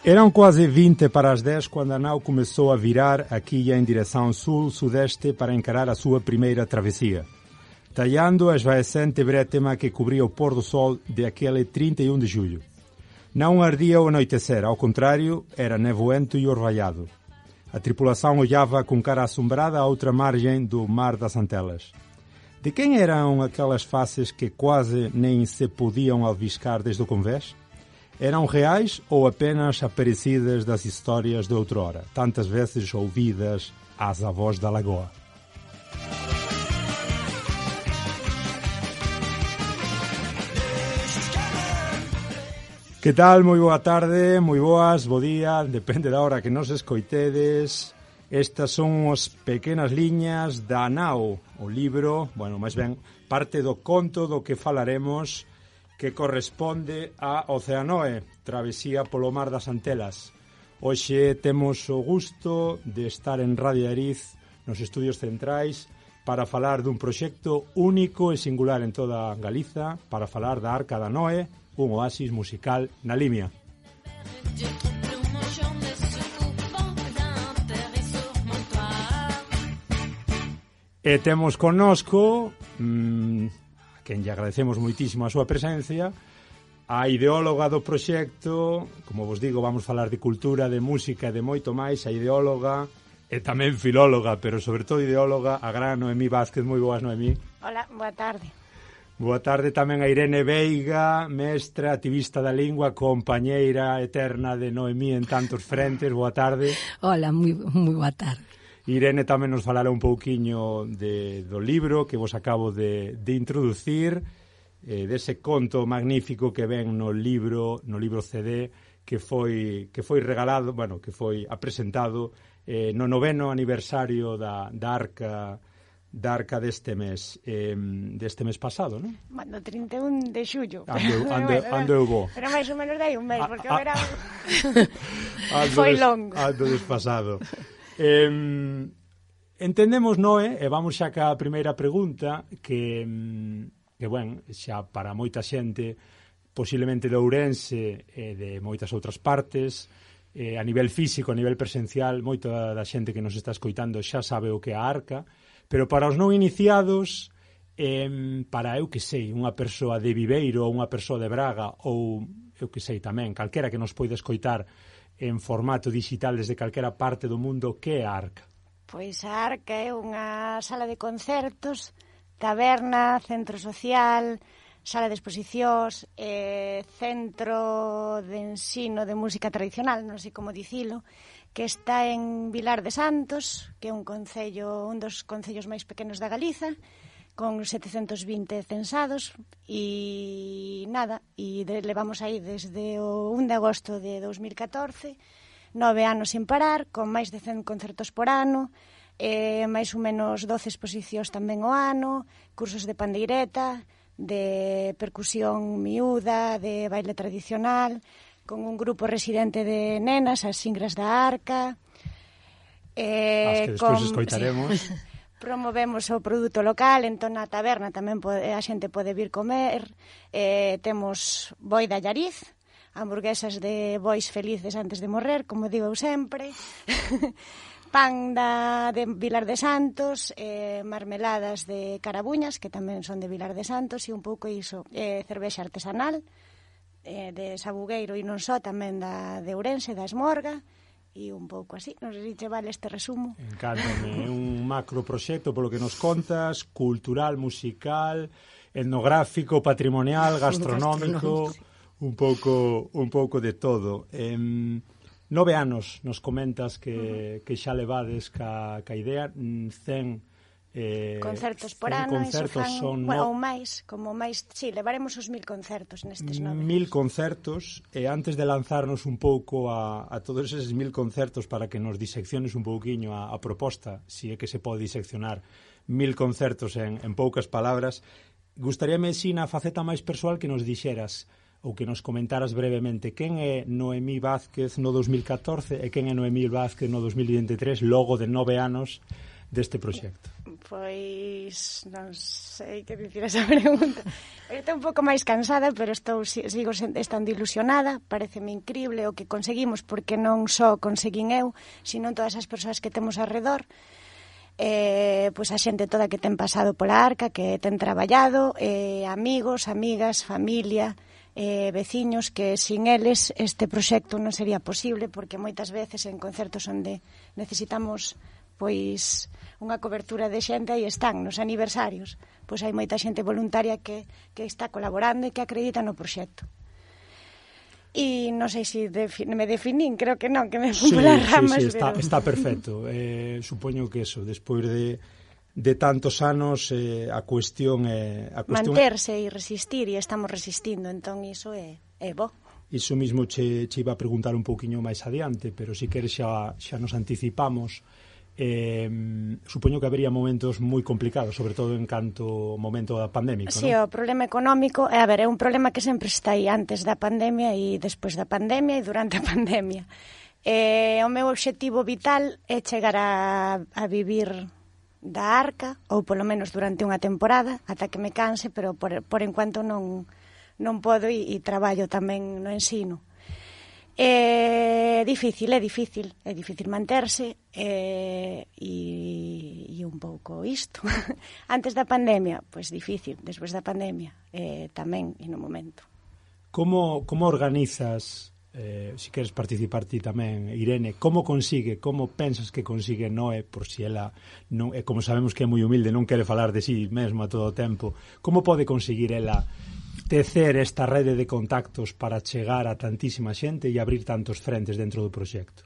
Eram quase 20 para as 10 quando a nau começou a virar a quilha em direção sul-sudeste para encarar a sua primeira travessia, talhando a esvaecente brétema que cobria o pôr do sol de aquele 31 de julho. Não ardia o anoitecer, ao contrário, era nevoento e orvalhado. A tripulação olhava com cara assombrada à outra margem do Mar das Antelas. De quem eram aquelas faces que quase nem se podiam alviscar desde o convés? Eram reais ou apenas aparecidas das histórias de outrora, tantas vezes ouvidas às avós da lagoa? Que tal? Moi boa tarde, moi boas, bo día, depende da hora que nos escoitedes. Estas son as pequenas liñas da nao, o libro, bueno, máis ben, parte do conto do que falaremos, que corresponde a Oceanoe, travesía polo Mar das Antelas. Hoxe temos o gusto de estar en Radio Ariz, nos estudios centrais, para falar dun proxecto único e singular en toda Galiza, para falar da Arca da Noé, un oasis musical na Limia. E temos connosco, a quen lle agradecemos moitísimo a súa presencia, a ideóloga do proxecto, como vos digo, vamos falar de cultura, de música e de moito máis, a ideóloga e tamén filóloga, pero sobre todo ideóloga, a gran Noemí Vázquez. Moi boas, Noemí. Hola, boa tarde. Boa tarde tamén a Irene Veiga, mestra, activista da lingua, compañeira eterna de Noemí en tantos frentes. Boa tarde. Hola, moi boa tarde. Irene tamén nos falará un pouquiño do libro que vos acabo de introducir, dese conto magnífico que ven no libro CD que foi regalado, bueno, que foi apresentado no 9º aniversario da Arca deste mes pasado, non? Bueno, 31 de xullo. Ando eu vou. Pero máis ou menos dai un mes, porque o verán foi longo. Ando despasado. Entendemos, Noé, e vamos xa ca primeira pregunta, que bueno, xa para moita xente, posiblemente de Ourense e de moitas outras partes, a nivel físico, a nivel presencial, moita da xente que nos está escoitando xa sabe o que é a Arca, pero para os non iniciados, para, eu que sei, unha persoa de Viveiro ou unha persoa de Braga ou, eu que sei tamén, calquera que nos poida escoitar en formato digital desde calquera parte do mundo, que é a Arca? Pois a Arca é unha sala de concertos, taberna, centro social, sala de exposicións, centro de ensino de música tradicional, non sei como dicilo, que está en Vilar de Santos, que é un dos concellos máis pequenos da Galiza, con 720 censados, e nada, levamos aí desde o 1 de agosto de 2014, 9 anos sin parar, con máis de 100 concertos por ano, máis ou menos 12 exposicións tamén o ano, cursos de pandeireta, de percusión miúda, de baile tradicional, con un grupo residente de nenas, as Singras da Arca. As que despois escoitaremos. Sí, promovemos o produto local, entón na taberna tamén a xente pode vir comer. Temos boi da Allariz, hamburguesas de bois felices antes de morrer, como digo eu sempre. Pan de Vilar de Santos, marmeladas de Carabuñas, que tamén son de Vilar de Santos, e un pouco iso, cervexa artesanal, de Sabugueiro e non só, tamén de Ourense, da Esmorga, e un pouco así. Non sei se che vale este resumo. Encántame, un macro proxecto polo que nos contas, cultural, musical, etnográfico, patrimonial, gastronómico, un pouco de todo. 9 anos nos comentas que xa levades ca idea, 100 concertos por ano, concertos son, bueno, ou máis, como máis, sí, levaremos os 1000 concertos nestes 9 anos. 1000 concertos, e antes de lanzarnos un pouco a todos eses 1000 concertos para que nos disecciones un pouquiño a proposta, si é que se pode diseccionar 1000 concertos en poucas palabras, gustaríame, si, na faceta máis persoal, que nos dixeras ou que nos comentaras brevemente quen é Noemí Vázquez no 2014 e quen é Noemí Vázquez no 2023, logo de 9 anos deste proxecto? Pois non sei que dicir esa pregunta. Estou un pouco máis cansada, pero sigo estando ilusionada. Pareceme increíble o que conseguimos, porque non só conseguín eu, sino todas as persoas que temos alrededor. Pois a xente toda que ten pasado pola Arca, que ten traballado, amigos, amigas, familia, veciños, que sin eles este proxecto non sería posible, porque moitas veces en concertos onde necesitamos pois unha cobertura de xente, aí están nos aniversarios, pois hai moita xente voluntaria que está colaborando e que acredita no proxecto. E non sei se me definín, creo que non, que me fui polas ramas. Sí, está perfecto. Supoño que eso, despois de tantos anos, a cuestión é... manterse e resistir, e estamos resistindo, entón iso é bo. Iso mismo che iba a preguntar un pouquiño máis adiante, pero si queres xa nos anticipamos. Supoño que habería momentos moi complicados, sobre todo en canto momento da pandemia, sí, non? O problema económico é un problema que sempre está aí antes da pandemia e despois da pandemia e durante a pandemia. O meu obxectivo vital é chegar a vivir da Arca, ou polo menos durante unha temporada, ata que me canse, pero por enquanto non podo e traballo tamén no ensino. É difícil manterse e un pouco isto. Antes da pandemia, pois difícil, despois da pandemia tamén e no momento. Como organizas, se queres participar ti tamén, Irene, como pensas que consigue Noé, por si ela non, como sabemos que é moi humilde, non quere falar de si mesma todo o tempo, como pode conseguir ela tecer esta rede de contactos para chegar a tantísima xente e abrir tantos frentes dentro do proxecto?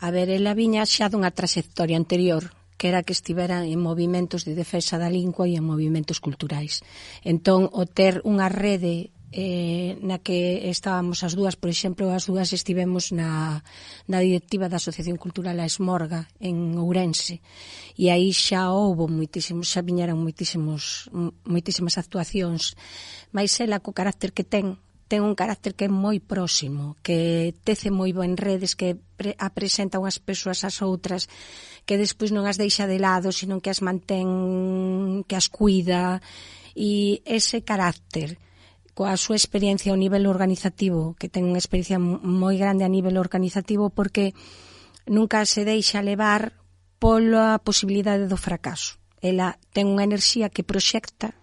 A ver, ela viña xa dunha trayectoria anterior, que era que estivera en movimentos de defensa da lingua e en movimentos culturais. Entón, o ter unha rede na que estábamos as dúas, por exemplo, as dúas estivemos na directiva da Asociación Cultural A Esmorga en Ourense, e aí xa houbo xa viñeran moitísimas actuacións, mais ela co carácter que ten un carácter que é moi próximo, que tece moi ben redes, que apresenta unhas persoas ás outras, que despois non as deixa de lado, sino que as mantén, que as cuida, e ese carácter coa súa experiencia ao nivel organizativo, que ten unha experiencia moi grande a nivel organizativo, porque nunca se deixa levar pola posibilidade do fracaso. Ela ten unha enerxía que proxecta,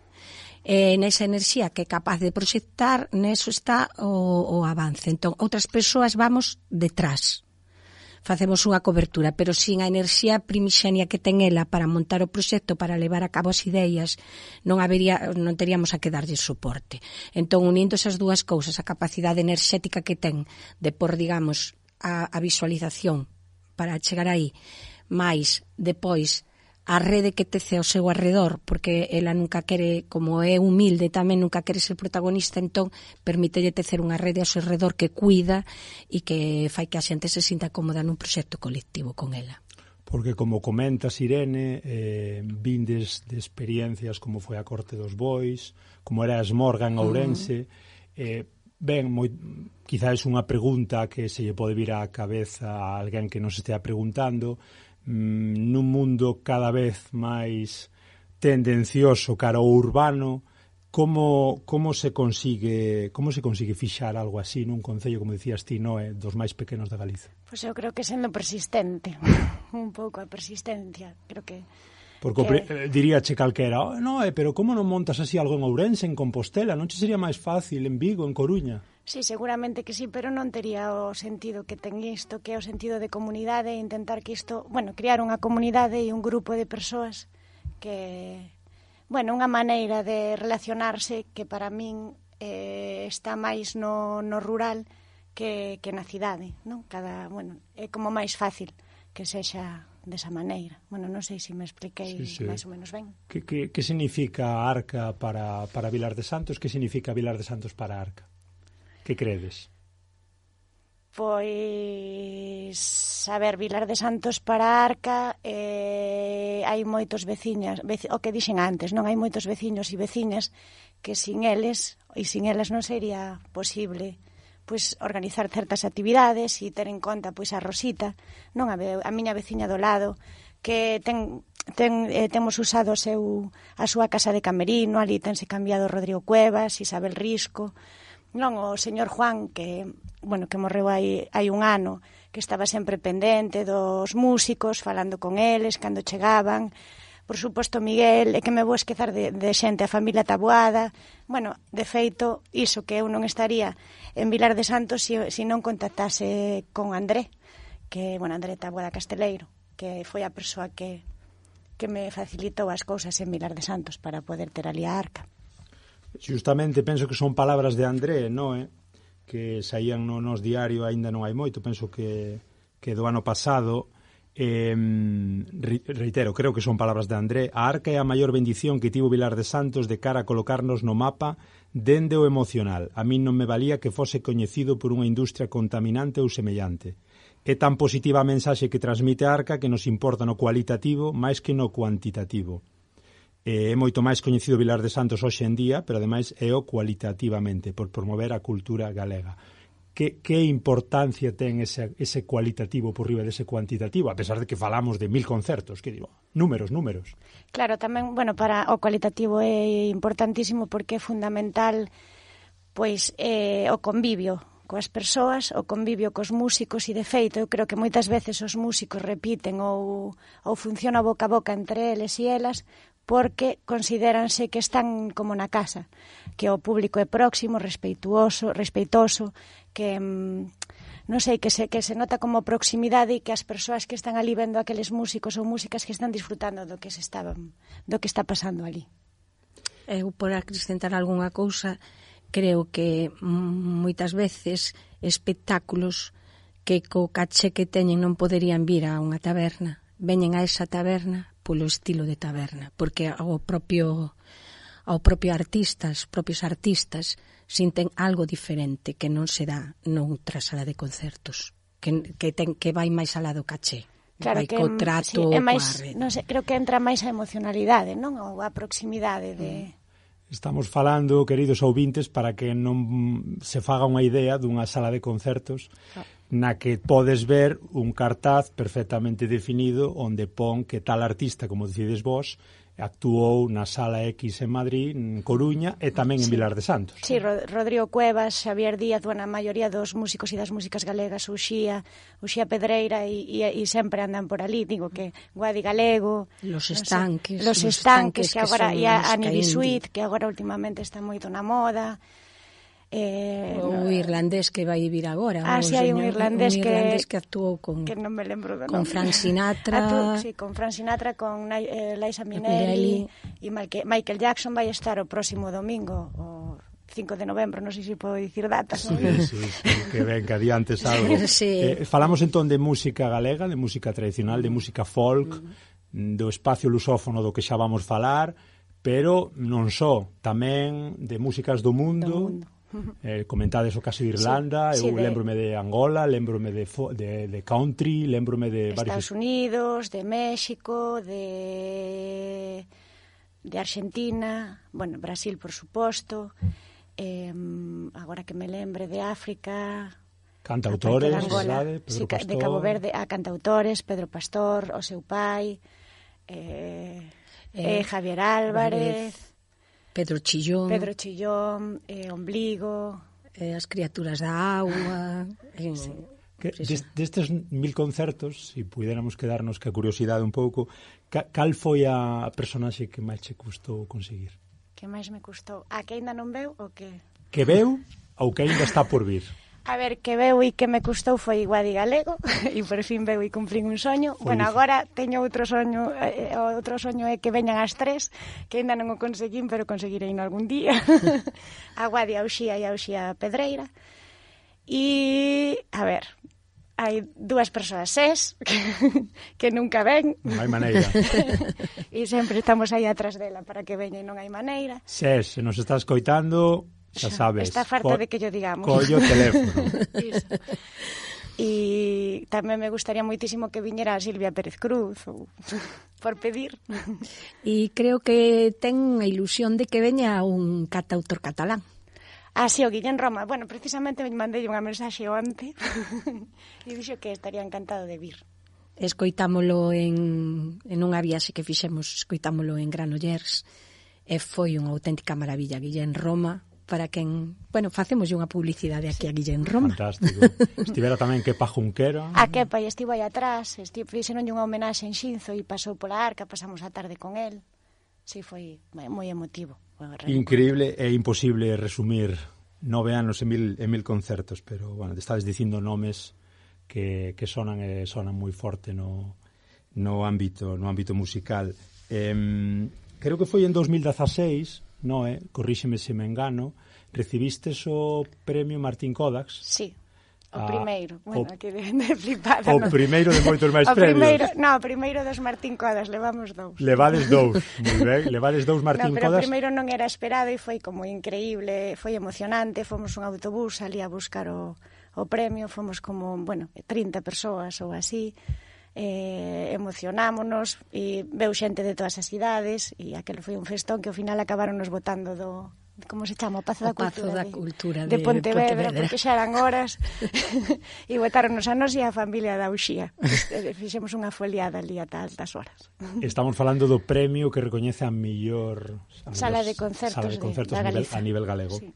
e nesa enerxía que é capaz de proxectar, neso está o avance. Entón, outras persoas vamos detrás, facemos unha cobertura, pero sin a enerxía primixenia que ten ela para montar o proxecto, para levar a cabo as ideas, non teríamos a que darlle soporte. Entón, unindo esas dúas cousas, a capacidade enerxética que ten de por, digamos, a visualización para chegar aí, máis depois a rede que tece ao seu arredor, porque ela nunca quere, como é humilde tamén, nunca quere ser protagonista, entón permítelle tecer unha rede ao seu arredor que cuida e que fai que a xente se sinta cómoda nun proxecto colectivo con ela. Porque, como comentas, Irene, vindes de experiencias como foi a Corte dos Bois, como era a Esmorga en Ourense, quizás unha pregunta que se lle pode vir á cabeza a alguén que nos estea preguntando, nun mundo cada vez máis tendencioso cara ao urbano, como se consigue fixar algo así nun concello, como dicías ti, Noé, dos máis pequenos de Galicia? Pois eu creo que sendo persistente, un pouco a persistencia, creo que... Porque diríache calquera, pero como non montas así algo en Ourense, en Compostela? Non che sería máis fácil en Vigo, en Coruña? Sí, seguramente que sí, pero non tería o sentido que ten isto, que é o sentido de comunidade, e intentar que isto, crear unha comunidade e un grupo de persoas que, unha maneira de relacionarse que para min está máis no rural que na cidade, non? É como máis fácil que sexa desa maneira. Non sei se me expliquei máis ou menos ben. Que significa Arca para Vilar de Santos? Que significa Vilar de Santos para Arca? Que credes? Pois, Vilar de Santos para Arca hai moitos veciñas, o que dixen antes, non? Hai moitos veciños e veciñas que sin eles non sería posible organizar certas actividades e ter en conta a Rosita, non, a miña veciña do lado, que temos usado a súa casa de camerino, ali tense cambiado Rodrigo Cuevas, Isabel Risco, non o señor Juan, que morreu hai un ano, que estaba sempre pendente dos músicos, falando con eles cando chegaban. Por suposto, Miguel, e que me vou esquezar de xente, a familia Taboada. De feito, iso que eu non estaría en Vilar de Santos se non contactase con André, que, André Taboada Casteleiro, que foi a persoa que me facilitou as cousas en Vilar de Santos para poder ter ali a arca. Justamente penso que son palabras de André, non? Que saían nos diarios aínda non hai moito, penso que do ano pasado. Reitero, creo que son palabras de André. A arca é a maior bendición que tivo Vilar de Santos de cara a colocarnos no mapa dende o emocional. A min non me valía que fose coñecido por unha industria contaminante ou semellante. É tan positiva a mensaxe que transmite a arca que nos importa no cualitativo máis que no cuantitativo. É moito máis coñecido Vilar de Santos hoxe en día, pero ademais é o cualitativamente, por promover a cultura galega. Que importancia ten ese cualitativo por riba dese cuantitativo, a pesar de que falamos de 1000 concertos, que digo, números. Claro, tamén, para o cualitativo é importantísimo porque é fundamental o convivio coas persoas, o convivio cos músicos, e de feito eu creo que moitas veces os músicos repiten ou funciona boca a boca entre eles e elas porque considéranse que están como na casa, que o público é próximo, respeitoso, que non sei, que se nota como proximidade e que as persoas que están ali vendo aqueles músicos ou músicas que están disfrutando do que está pasando ali. Eu, por acrescentar algunha cousa, creo que moitas veces espectáculos que co caché que teñen non poderían vir a unha taberna, veñen a esa taberna polo estilo de taberna, porque ao propio artista, os propios artistas sinten algo diferente que non se dá noutra sala de concertos, que vai máis alá do caché. Claro, vai co trato, é máis, non sei, creo que entra máis a emocionalidade, non? Ou a proximidade de... Estamos falando, queridos ouvintes, para que non se faga unha idea dunha sala de concertos na que podes ver un cartaz perfectamente definido onde pon que tal artista, como decides vos, actuou na Sala X en Madrid, en Coruña e tamén en Vilar de Santos. Sí, Rodrigo Cuevas, Xavier Díaz, a maioría dos músicos e das músicas galegas, Uxía Pedreira e sempre andan por ali, digo que Guadi Galego, Los Estanques, que agora e a Annie Bisuit, que agora últimamente está moito na moda. O irlandés que vai vir agora. Sí, hai un irlandés que actuou con... Que non me lembro do nome. Con Frank Sinatra. Sí, con Frank Sinatra, con Liza Minnelli e Michael Jackson vai estar o próximo domingo, o 5 de novembro, non sei se podo dicir datas. Sí, que venga adiante algo. Sí. Falamos entón de música galega, de música tradicional, de música folk, do espacio lusófono do que xa vamos falar, pero non só, tamén de músicas do mundo. Comentades o caso de Irlanda, eu lembrome de Angola, lembrome de country, lembrome de Estados Unidos, de México, de Argentina, Brasil, por suposto, agora que me lembre de África, cantautores, de Angola, Pedro Pastor, de Cabo Verde, cantautores, Pedro Pastor, o seu pai, Javier Álvarez, Pedro Chillón, Ombligo, as criaturas da auga. Destes 1000 concertos, se puidéramos quedarnos ca curiosidade un pouco, cal foi a personaxe que máis che custou conseguir? Que máis me custou? A que ainda non veu ou que? Que veu ou que ainda está por vir? A ver, que veu e que me custou foi Guadi Galego e por fin veu e cumprín un soño. Agora teño outro soño, é que veñan as 3, que ainda non o conseguín, pero conseguirei algún día. A Guadi, a Uxía e a Uxía Pedreira. E, a ver, hai 2 persoas que nunca ven. Non hai maneira. E sempre estamos aí atrás dela para que veña e non hai maneira. Se nos estás coitando, xa sabes. Está farta de que yo digamos. Collo o teléfono. E tamén me gustaría moitísimo que viñera a Silvia Pérez Cruz, ou por pedir. E creo que ten unha ilusión de que veña un cantautor catalán. Sí, o Guillén Roma. Precisamente me mandei unha mensaxe onte e dixo que estaría encantado de vir. Escoitámolo en unha viaxe que fixemos, escoitámolo en Granollers, e foi unha auténtica maravilla. Guillén Roma, para quen... Bueno, facemos unha publicidade aquí a Guillén Roma. Fantástico. Estivera tamén Kepa Junquera. A Kepa estivo aí atrás, fixeron unha homenaxe en Xinzo e pasou pola arca, pasamos a tarde con el. Sí, foi moi emotivo. Increíble, é imposible resumir 9 anos en mil concertos, pero, bueno, te estades dicindo nomes que sonan moi forte no ámbito musical. Creo que foi en 2016, corríxeme se me engano, recibistes o premio Martín Kodax. Sí, o primeiro. Bueno, aquí de flipada. O primeiro de moitos máis premios. O primeiro dos Martín Kodax, levamos 2. Levades 2, moi ben. Levades 2 Martín Kodax. Pero o primeiro non era esperado e foi como increíble, foi emocionante. Fomos un autobús ali a buscar o premio, fomos como, 30 persoas ou así. Emocionámonos e veu xente de todas as idades e aquel foi un festón que ao final acabaron nos botando do, como se chama, o Pazo da Cultura de Pontevedra, porque xa eran horas e botáronos a nos e a familia da Uxía. Fixemos unha foliada ali ata altas horas. Estamos falando do premio que recoñece a mellor sala de concertos a nivel galego. Sí.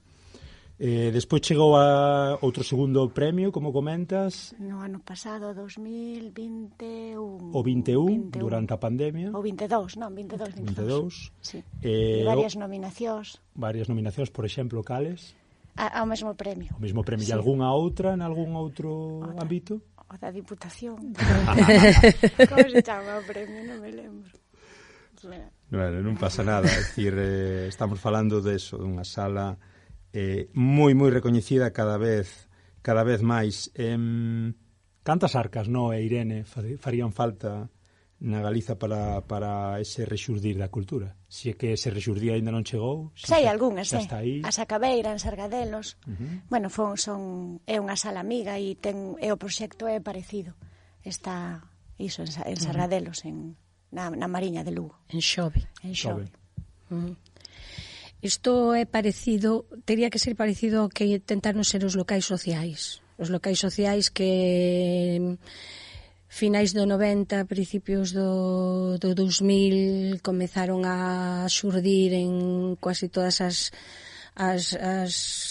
Despois chegou a outro segundo premio, como comentas, no ano pasado, 2021. O 21, durante a pandemia. O 22, non, 22. Sí. Varias nominacións. Varias nominacións, por exemplo, cales? Ao mesmo premio. O mesmo premio. Sí. E algunha outra, en algún outro ámbito? O da Diputación. Como se chama o premio? Non me lembro. Bueno, non pasa nada. É dicir, estamos falando de eso, dunha sala moi recoñecida cada vez máis. Cantas arcas, Irene, farían falta na Galiza para ese rexurdir da cultura? Se é que ese rexurdir ainda non chegou? Hai algunhas, a Sacabeira, en Sargadelos. Bueno, é unha sala amiga e o proxecto é parecido. Está iso en Sargadelos, na Mariña de Lugo. En Xove. Isto é parecido, teria que ser parecido ao que tentaron ser os locais sociais. Os locais sociais que finais do 90, principios do 2000 comezaron a xurdir en quasi todas as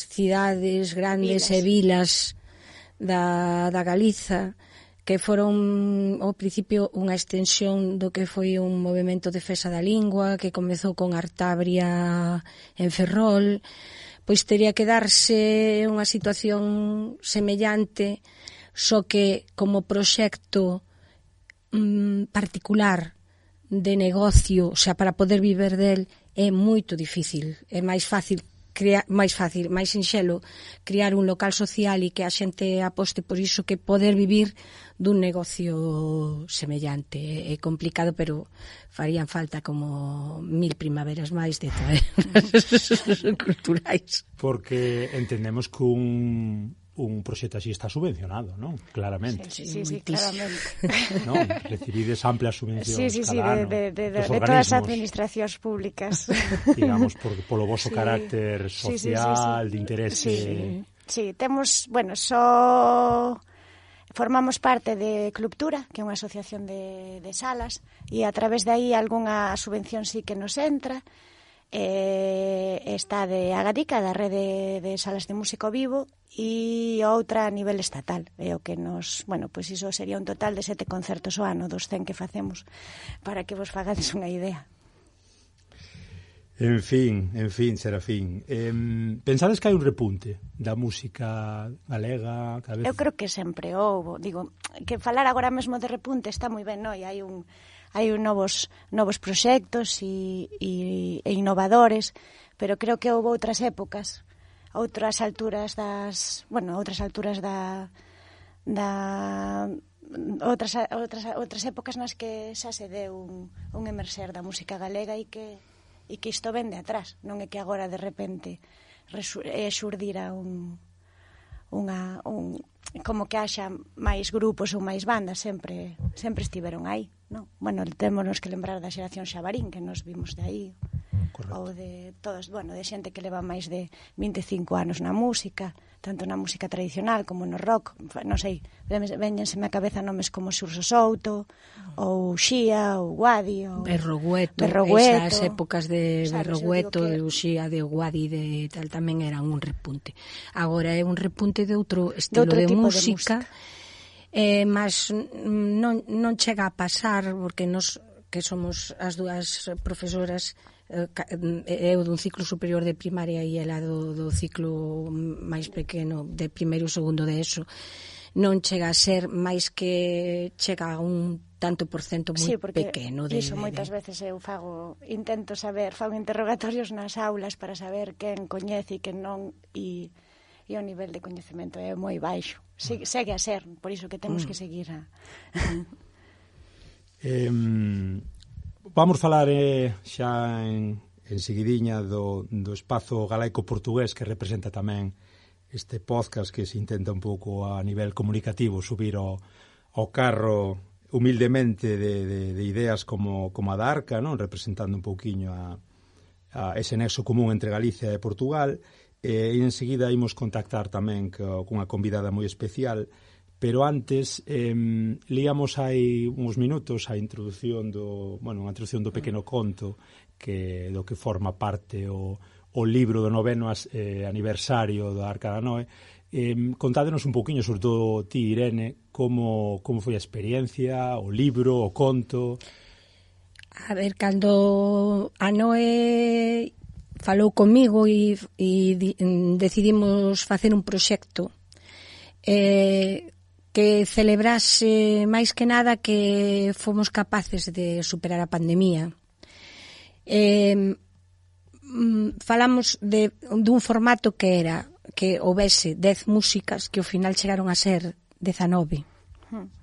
cidades grandes e vilas da Galiza, que foron ao principio unha extensión do que foi un movimento de defensa da lingua que comezou con Artabria en Ferrol. Pois teria que darse unha situación semellante, só que como proxecto particular de negocio, o sea, para poder viver del, é moito difícil. É máis máis sinxelo criar un local social e que a xente aposte por iso que poder vivir dun negocio semellante. É complicado, pero farían falta como 1000 primaveras máis de culturais. Porque entendemos que un proxecto así está subvencionado, non? Claramente. Sí, claramente. Non? Recibides amplias subvencións cada ano. De todas as administracións públicas. Digamos, polo voso carácter social, de interese. Sí, temos, formamos parte de Clubtura, que é unha asociación de salas, e a través de aí algunha subvención sí que nos entra. Está de Agadica, da rede de salas de músico vivo, e outra a nivel estatal. É o que nos, pois iso sería un total de 7 concertos ao ano, dos 100 que facemos, para que vos fagades unha idea. En fin, Serafín. Pensades que hai un repunte da música galega? Cada vez... Eu creo que sempre houbo. Digo, que falar agora mesmo de repunte está moi ben, non? E hai novos proxectos e innovadores, pero creo que houve outras épocas, outras alturas outras épocas nas que xa se deu un emerxer da música galega e que isto ven de atrás, non é que agora de repente xurdira como que haxa máis grupos ou máis bandas, sempre estiveron aí, non? Bueno, témonos que lembrar da xeración Xabarín, que nos vimos de aí, ou de todos, bueno, de xente que leva máis de 25 anos na música, tanto na música tradicional como no rock, non sei, véñenseme a cabeza nomes como Xurxo Souto, ou Xía, ou Guadi, ou Berrogueto, esas épocas de Berrogueto, de Uxía, de Guadi, de tal, tamén eran un repunte. Agora é un repunte de outro estilo de música. Mas non chega a pasar, porque nos que somos as dúas profesoras, eu dun ciclo superior de primaria e ela do ciclo máis pequeno de primeiro e segundo de ESO, non chega a ser máis que chega a un tanto por cento moi pequeno. Iso moitas veces eu intento saber, fago interrogatorios nas aulas para saber quen coñece e quen non, e o nivel de coñecemento é moi baixo. Segue a ser, por iso que temos que seguir Vamos falar xa en seguidiña do espazo galaico-portugués que representa tamén este podcast, que se intenta un pouco a nivel comunicativo subir ao carro humildemente de ideas como a da Arca, non? Representando un pouquiño a ese nexo común entre Galicia e Portugal. E enseguida imos contactar tamén cunha convidada moi especial, pero antes líamos hai uns minutos a introducción unha introducción do pequeno conto do que forma parte o libro do 9º aniversario da Arca da Noé. Contádenos un pouquiño, sobre todo ti, Irene, como foi a experiencia, o libro, o conto. A ver, cando a Noé falou comigo e decidimos facer un proxecto que celebrase máis que nada que fomos capaces de superar a pandemia. Falamos dun formato que era que houvese 10 músicas, que ao final chegaron a ser 19,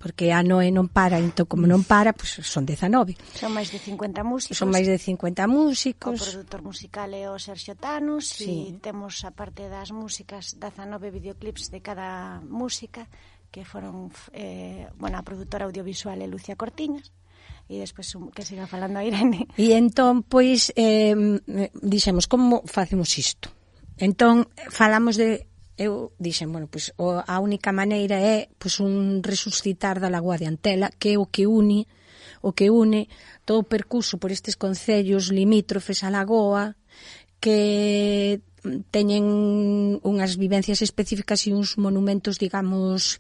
porque a Noé non para, entón como non para, pues son 19. Son máis de 50 músicos. Son máis de 50 músicos. O produtor musical é o Sergio Tanos, e temos, a parte das músicas, 19 videoclips de cada música, que foron, a produtora audiovisual é Lucia Cortiñas, e despois que siga falando a Irene. E entón, pois, dixemos, como facemos isto? Entón, falamos eu dixen, pois, a única maneira é pois, un resucitar da Lagoa de Antela, que é o que une todo o percurso por estes concellos limítrofes á lagoa, que teñen unhas vivencias específicas e uns monumentos, digamos,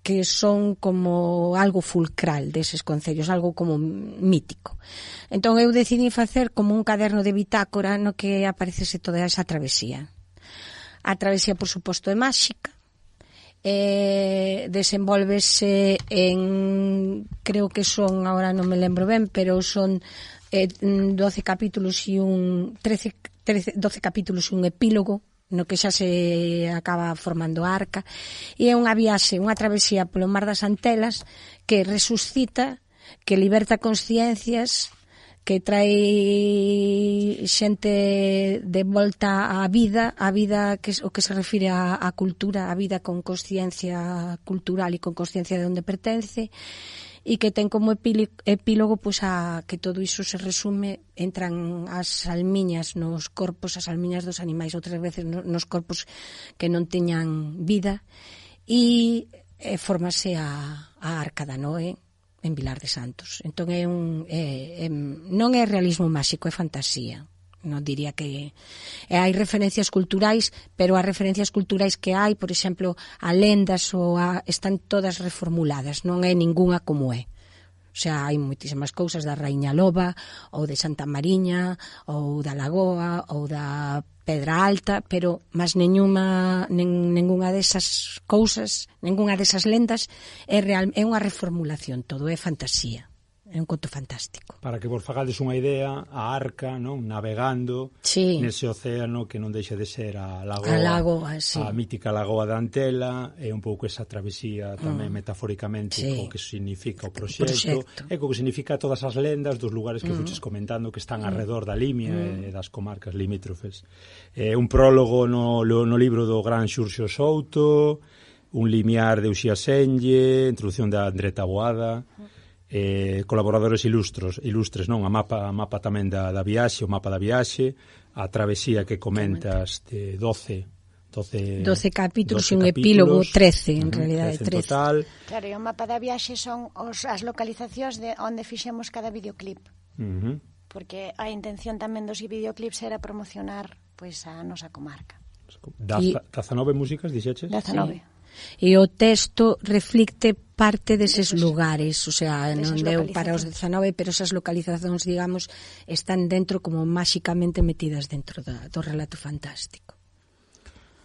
que son como algo fulcral deses concellos, algo como mítico. Entón eu decidí facer como un caderno de bitácora no que aparecese toda esa travesía. A travesía, por suposto, é máxica, desenvolvese en, creo que son, agora non me lembro ben, pero son 12 capítulos e 12 capítulos e un epílogo, no que xa se acaba formando a Arca, e é unha viaxe, unha travesía polo mar das Antelas que resucita, que liberta consciencias, que trae xente de volta á vida que o que se refire á cultura, a vida con consciencia cultural e con consciencia de onde pertence, e que ten como epílogo pois, a que todo iso se resume, entran as almiñas nos corpos, as almiñas dos animais, outras veces nos corpos que non teñan vida, e formase a Arca da Noé en Vilar de Santos. Entón non é realismo máxico, é fantasía. Non diría que hai referencias culturais, pero as referencias culturais que hai, por exemplo, a lendas están todas reformuladas, non é ningunha como é. O sea, hai moitísimas cousas da Raíña Loba, ou de Santa Mariña, ou da Lagoa, ou da Pedra Alta, pero máis ningunha desas cousas, ningunha desas lendas é unha reformulación, todo é fantasía. É un conto fantástico. Para que vos fagades unha idea, a Arca, non, navegando nese océano que non deixa de ser a lagoa, a mítica Lagoa de Antela, é un pouco esa travesía tamén metafóricamente co que significa o proxecto, e co que significa todas as lendas dos lugares que fuches comentando que están alrededor da Limia e das comarcas limítrofes. Un prólogo no libro do gran Xurxo Souto, un limiar de Uxía Senlle, introducción da André Taboada. colaboradores ilustres, non? A mapa tamén da viaxe, o mapa da viaxe, a travesía que comentas de 12 capítulos e un epílogo, 13, en realidade, 13. Total. Claro, e o mapa da viaxe son as localizacións de onde fixemos cada videoclip. Porque a intención tamén dos videoclips era promocionar pois a nosa comarca. 19 músicas, dixeches? 19. E o texto reflicte parte deses lugares, o sea, non deu para os 19, pero esas localizacións, digamos, están dentro como máxicamente metidas dentro do relato fantástico.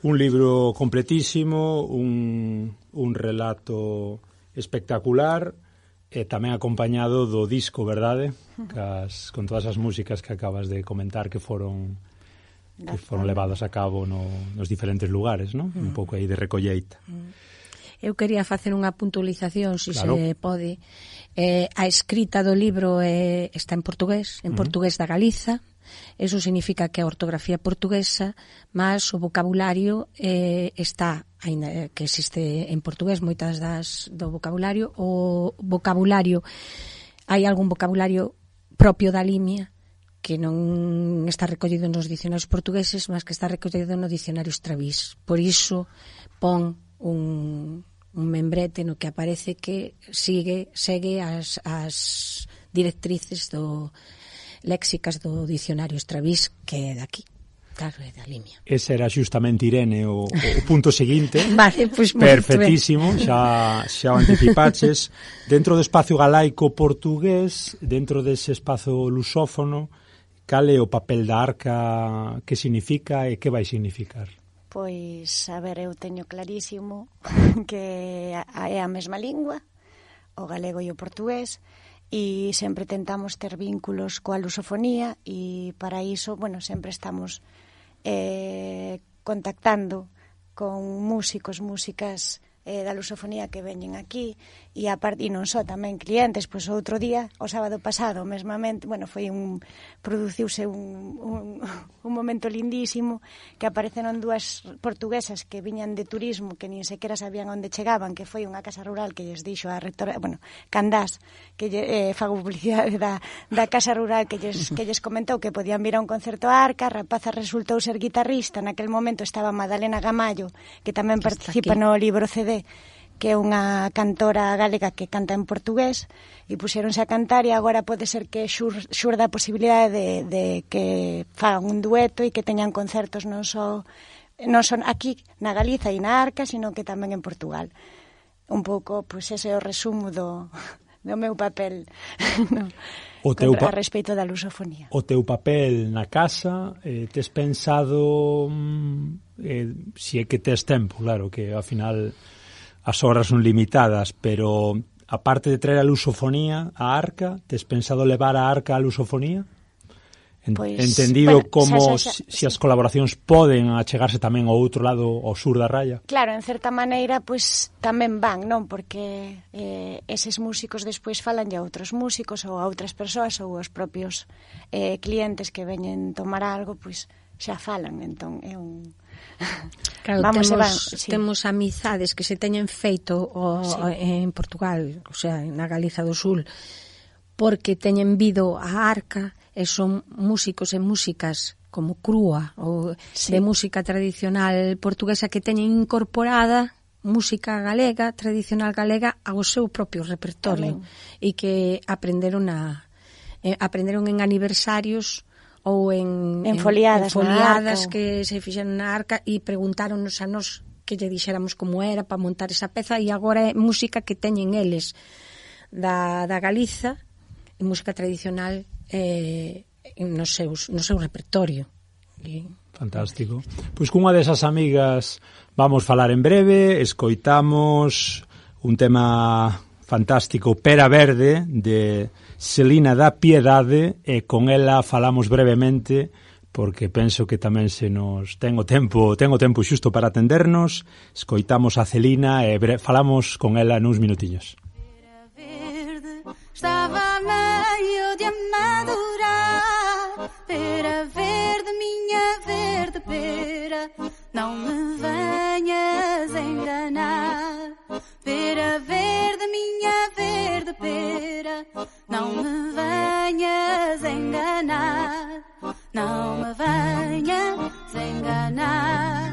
Un libro completísimo, un relato espectacular, e tamén acompañado do disco, verdade? Con todas as músicas que acabas de comentar que foron levadas a cabo nos diferentes lugares, non? Un pouco aí de recolleita. Eu quería facer unha puntualización, se pode. A escrita do libro está en portugués da Galiza. Eso significa que a ortografía portuguesa, mas o vocabulario está, que existe en portugués, moitas do vocabulario. O vocabulario, hai algún vocabulario propio da Limia que non está recollido nos dicionarios portugueses, mas que está recollido no dicionario Stravís. Por iso pon un membrete no que aparece que segue as directrices léxicas do dicionario Stravís, que é daqui. Claro, é da Limia. Ese era xustamente, Irene, o punto seguinte. Vale, pois perfectísimo, xa o anticipaches. Dentro do espacio galaico portugués, dentro dese espazo lusófono, cal é o papel da Arca, que significa e que vai significar? Pois, a ver, eu teño clarísimo que é a mesma lingua, o galego e o portugués, e sempre tentamos ter vínculos coa lusofonía, e para iso, bueno, sempre estamos contactando con músicas da lusofonía que veñen aquí, e non só tamén clientes. Pois outro día, o sábado pasado, mesmamente, bueno, produciuse un momento lindísimo, que apareceron dúas portuguesas que viñan de turismo, que nin sequera sabían onde chegaban, que foi unha casa rural que lles dixo a rectora, bueno, Candás, que fago publicidade da casa rural, que lles comentou que podían vir a un concerto a Arca. A rapaza resultou ser guitarrista, naquel momento estaba Madalena Gamallo, que tamén participa no libro CD, que é unha cantora galega que canta en portugués, e puxéronse a cantar, e agora pode ser que xurda a posibilidade de que fagan un dueto e que teñan concertos non son aquí na Galiza e na Arca, sino que tamén en Portugal. Un pouco, pois ese é o resumo do meu papel a respeito da lusofonía. O teu papel na casa, tes pensado si é que tes tempo, claro, que ao final as horas son limitadas, pero aparte de traer a lusofonía a Arca, tes pensado levar a Arca a lusofonía? Entendido como si as colaboracións poden achegarse tamén ao outro lado, ao sur da raya? Claro, en certa maneira, pois tamén van, non? Porque eses músicos despois falan a outros músicos ou a outras persoas ou os propios clientes que veñen tomar algo, pois xa falan, entón é un... Claro, temos amizades que se teñen feito en Portugal, o sea, na Galiza do Sul, porque teñen vido a Arca, e son músicos e músicas como crúa ou de música tradicional portuguesa que teñen incorporada música galega, tradicional galega, ao seu propio repertorio. E que aprenderon en aniversarios ou en foliadas que se fixeron na Arca, e preguntáronnos a nos que lle dixéramos como era para montar esa peza, e agora é música que teñen eles da Galiza, e música tradicional no seu repertorio. Fantástico. Pois cunha desas amigas vamos falar en breve, escoitamos un tema fantástico, Pera Verde, de Celina da Piedade, e con ela falamos brevemente, porque penso que tamén tengo tempo xusto para atendernos. Escoitamos a Celina e falamos con ela nuns minutiños. Estava meio de madurar, pera verde, minha verde pera, não me venhas enganar. Pera verde, minha verde verde pera. Não me venhas enganar, não me venhas enganar.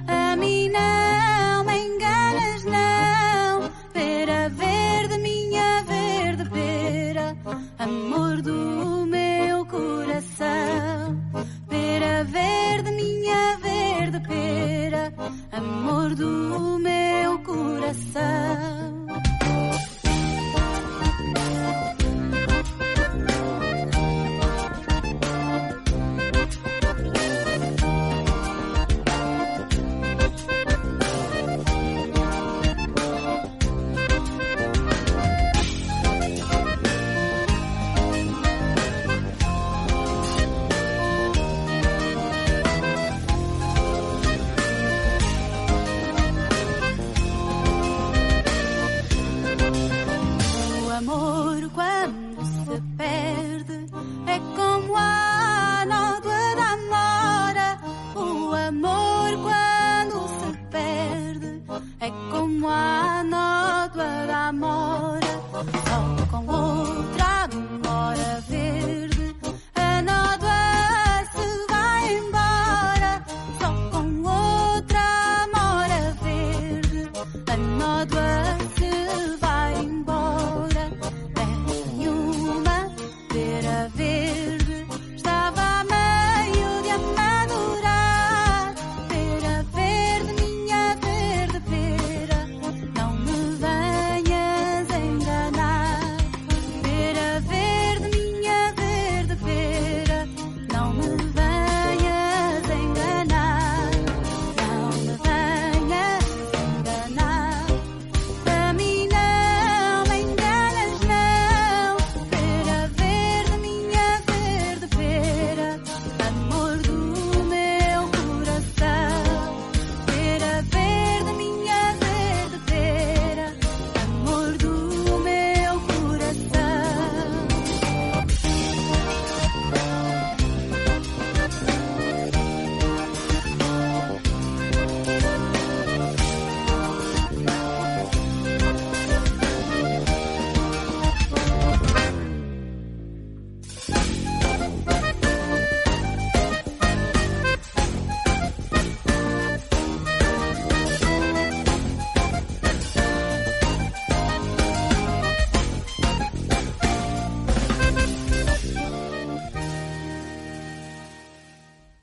A mim não me enganas, não. Pera verde, minha verde pera, amor do meu coração. Pera verde, minha verde pera, amor do meu coração.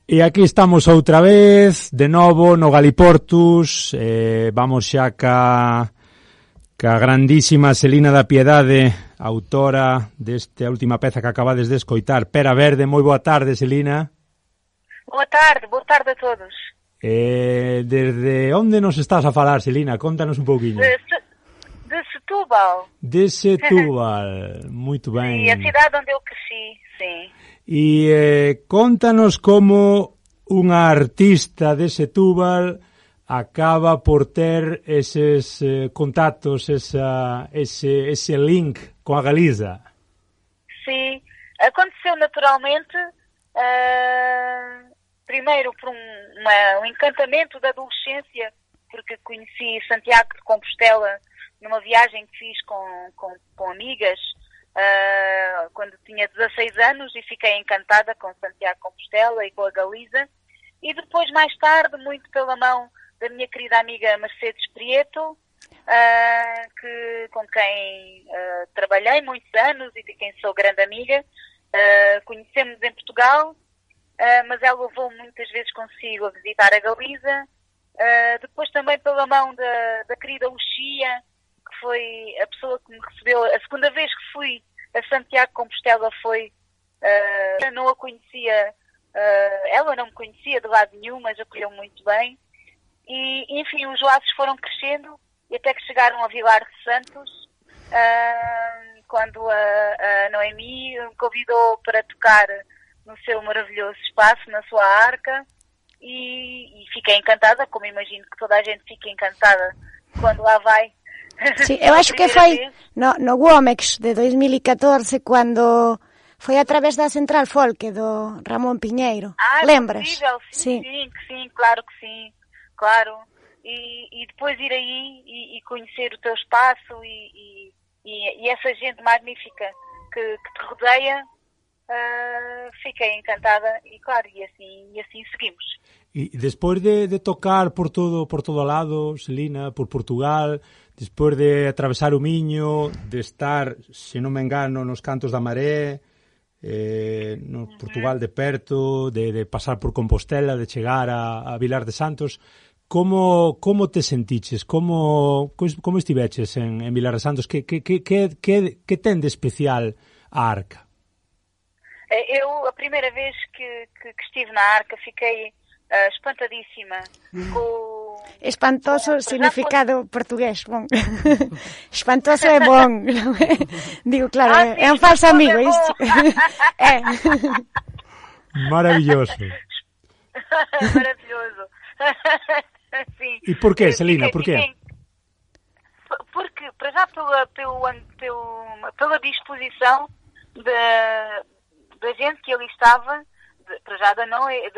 E aquí estamos outra vez, de novo, no Galiportus. Vamos xa ca grandísima Celina da Piedade, autora desta última peza que acabades de escoitar, Pera Verde. Moi boa tarde, Celina. Boa tarde a todos. Desde onde nos estás a falar, Celina? Contanos un pouquiño. De Setúbal. De Setúbal, moito ben. Sí, a cidade onde eu cresci, sim. E contanos como unha artista de Setúbal acaba por ter eses contactos, ese link con a Galiza. Sí, aconteceu naturalmente, primeiro por um encantamento da adolescência, porque conheci Santiago de Compostela numa viagem que fiz com amigas, quando tinha 16 anos, e fiquei encantada com Santiago de Compostela e com a Galiza. E depois, mais tarde, muito pela mão da minha querida amiga Mercedes Prieto, com quem trabalhei muitos anos e de quem sou grande amiga, conhecemos em Portugal, mas ela levou muitas vezes consigo a visitar a Galiza. Depois também pela mão da querida Lucia, que foi a pessoa que me recebeu. A segunda vez que fui a Santiago de Compostela foi, não a conhecia, ela não me conhecia de lado nenhum, mas acolheu muito bem. E, enfim, os laços foram crescendo e até que chegaram a Vilar de Santos, quando a Noemi me convidou para tocar no seu maravilhoso espaço, na sua arca, e fiquei encantada, como imagino que toda a gente fica encantada quando lá vai. Sí, eu acho que foi no Womex de 2014, cando foi a través da Central Folk do Ramón Piñeiro. Lembras? Possível, sim, claro que sim, claro. E depois ir aí e conhecer o teu espaço e e essa gente magnífica que te rodeia, fiquei encantada e claro, e assim seguimos. E despois de tocar por todo lado, Celina, por Portugal, despois de atravesar o Miño, de estar, se non me engano, nos Cantos da Maré, no Portugal de perto, de pasar por Compostela, de chegar a Vilar de Santos, como te sentiches? Como estiveches en Vilar de Santos? Que ten de especial a Arca? Eu, a primeira vez que estive na Arca, fiquei espantadíssima com... Espantoso significado portugués, bon. Espantoso é bom, non é? Digo, claro, é un falso amigo, isto. É. Maravilloso. Maravilhoso. Sim. E por quê, Celina, por quê? Porque, para já, pela disposição da gente que ali estava, para já da Noé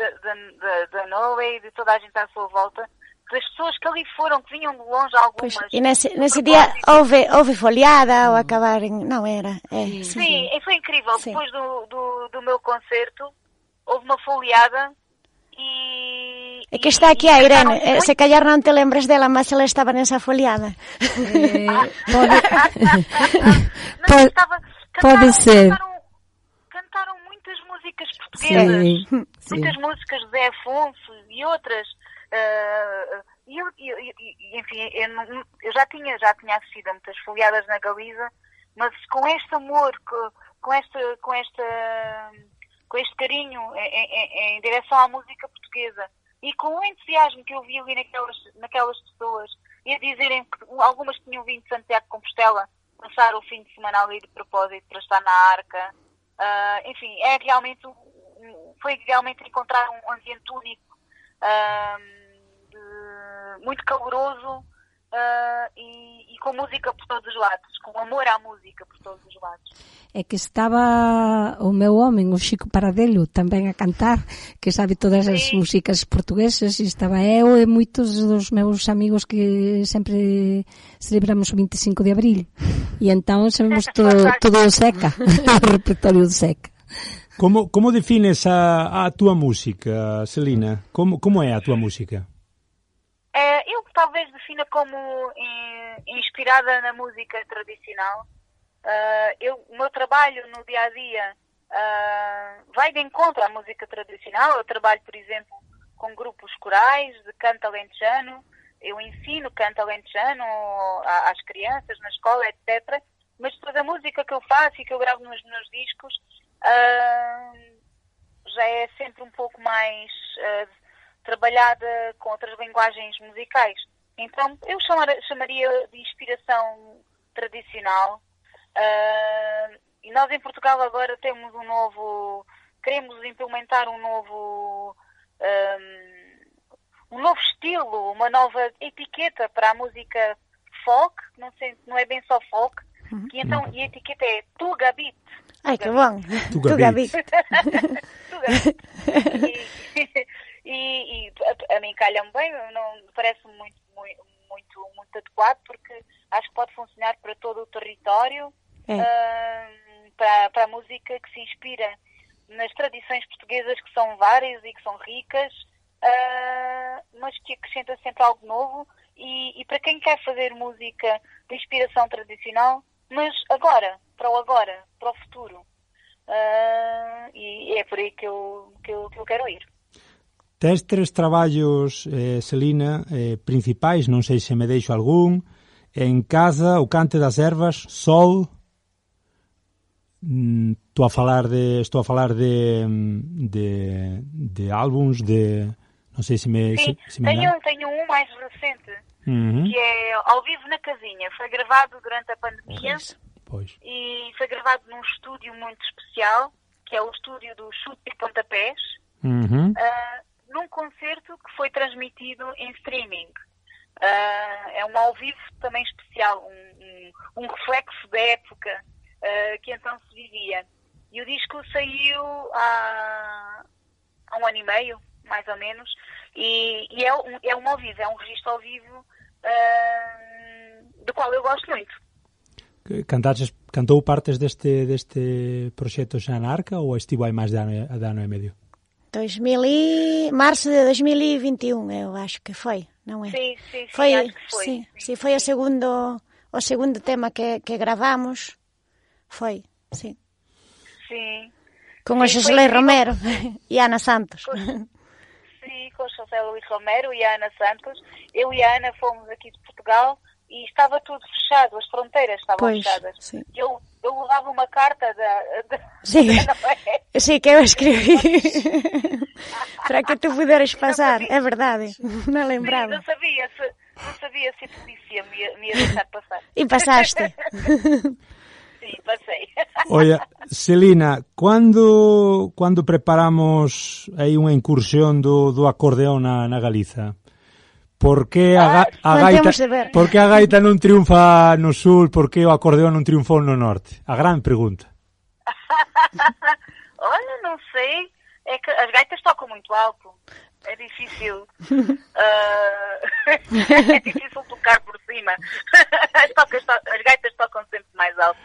e de toda a gente à sua volta, das pessoas que ali foram, que vinham de longe algumas. Pois, e nesse dia houve folhada ou acabar em... Não, era. Sim, foi incrível. Sim. Depois do meu concerto, houve uma folhada e... É que está aqui a Irene, se calhar non te lembras dela, mas ela estaba nesa foliada. Pode ser. Cantaram muitas músicas portuguesas, sim. muitas músicas de Zé Afonso e outras. Enfim, eu já tinha assistido a muitas foliadas na Galiza, mas com este amor, com este carinho em direção à música portuguesa e com o entusiasmo que eu vi ali naquelas pessoas, e a dizerem que algumas tinham vindo de Santiago de Compostela passar o fim de semana ali de propósito para estar na Arca. Enfim, foi realmente encontrar um ambiente único, muito caloroso, e com música por todos os lados, com amor à música por todos os lados. É que estaba o meu homem, o Chico Paradelo, tamén a cantar, que sabe todas as músicas portuguesas, e estaba eu e moitos dos meus amigos que sempre celebramos o 25 de abril, e entón sabemos todo o Seca, o repertorio do Seca. Como defines a tua música, Celina? Como é a tua música? Eu talvez defina como inspirada na música tradicional. O meu trabalho no dia-a-dia vai de encontro à música tradicional. Eu trabalho, por exemplo, com grupos corais de canto alentejano. Eu ensino canto alentejano às crianças na escola, etc. Mas toda a música que eu faço e que eu gravo nos meus discos já é sempre um pouco mais trabalhada com outras linguagens musicais. Então, eu chamaria de inspiração tradicional. E nós em Portugal agora temos queremos implementar um novo estilo, uma nova etiqueta para a música folk, não é bem só folk, e a etiqueta é Tuga Beat. Ai, que bom! Tuga Beat. E a mim calha-me bem, não parece-me muito adequado, porque acho que pode funcionar para todo o território, para a música que se inspira nas tradições portuguesas, que são várias e que são ricas, mas que acrescenta sempre algo novo, e para quem quer fazer música de inspiração tradicional, mas para o futuro. E é por aí que eu quero ir. Tes 3 traballos, Celina, principais, non sei se me deixo algún: En casa, O cante das ervas, Sol. Estou a falar de álbuns, non sei se me... Sim, tenho um mais recente, que é Ao Vivo na Casinha. Foi gravado durante a pandemia. Pois. E foi gravado num estúdio muito especial, que é o estúdio do Chute e Pontapés, num concerto que foi transmitido em streaming. É um ao vivo também especial, um reflexo da época que então se vivia. E o disco saiu há 1 ano e meio, mais ou menos, e é um ao vivo, é um registro ao vivo do qual eu gosto muito. Cantou partes deste proxecto xa na Arca ou estivo hai máis de ano e medio? Março de 2021, eu acho que foi, non é? Sí, foi, acho que foi. Sí, foi o segundo tema que gravamos. Foi, sí. Sí. Con o Xosé Romero e Ana Santos. Sí, com o José Luís Romero e a Ana Santos. Eu e a Ana fomos aqui de Portugal e estava tudo fechado, as fronteiras estavam fechadas. Sí. Eu levava uma carta sí, sí, que eu escribí para que tu puderas pasar, é verdade, non lembraba. Sim, não sabia se a polícia me ia deixar passar. E pasaste. Sim, passei. Oye, Celina, cando preparamos aí unha incursión do acordeón na Galiza? Por que a gaita non triunfa no sur, por que o acordeón non triunfou no norte? A gran pregunta. Olha, não sei. É que as gaitas tocam muito alto. É difícil. É difícil tocar por cima. As gaitas tocam sempre mais alto.